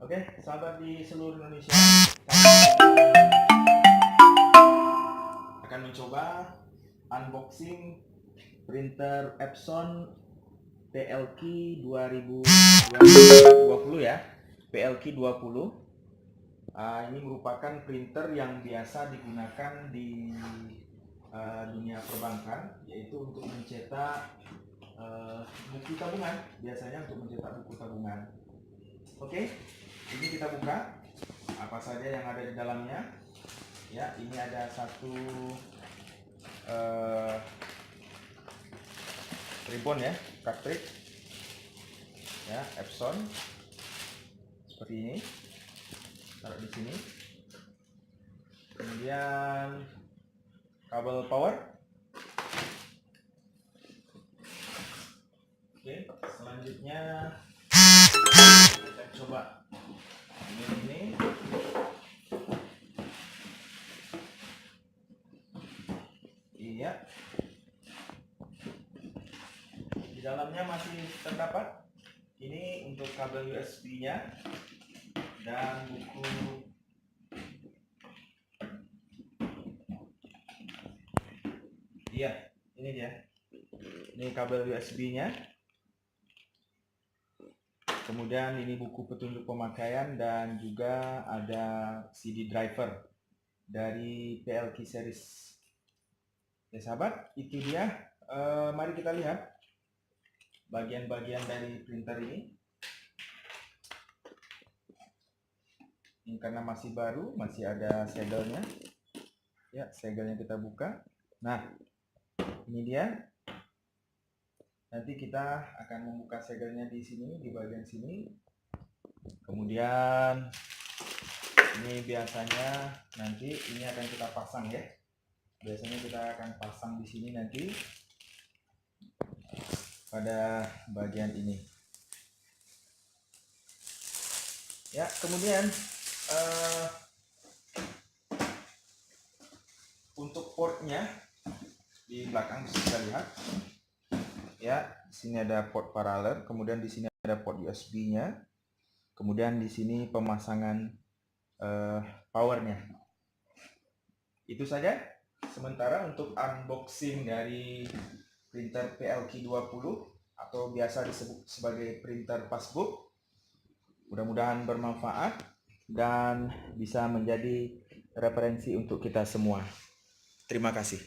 Oke, sahabat di seluruh Indonesia, akan mencoba unboxing printer Epson PLK 2020 ya, PLK 20. Ini merupakan printer yang biasa digunakan di dunia perbankan, yaitu untuk mencetak buku tabungan, biasanya untuk mencetak buku tabungan. Oke, ini kita buka apa saja yang ada di dalamnya. Ya, ini ada satu ribbon ya, cartridge ya, Epson seperti ini, taruh di sini. Kemudian kabel power. Oke, selanjutnya kita coba ini. Iya, di dalamnya masih terdapat ini untuk kabel USB-nya dan buku. Iya, ini dia. Ini kabel USB-nya. Kemudian ini buku petunjuk pemakaian dan juga ada CD driver dari PLK series. Ya sahabat, itu dia. Mari kita lihat bagian-bagian dari printer ini. Ini karena masih baru, masih ada segelnya. Ya, segelnya kita buka. Nah, ini dia. Nanti kita akan membuka segelnya di sini, di bagian sini. Kemudian ini biasanya nanti ini akan kita pasang ya. Biasanya kita akan pasang di sini nanti pada bagian ini. Ya, kemudian untuk portnya di belakang bisa kita lihat. Ya, di sini ada port paralel, kemudian di sini ada port USB-nya, kemudian di sini pemasangan powernya. Itu saja sementara untuk unboxing dari printer PLK 20 atau biasa disebut sebagai printer passbook. Mudah-mudahan bermanfaat dan bisa menjadi referensi untuk kita semua. Terima kasih.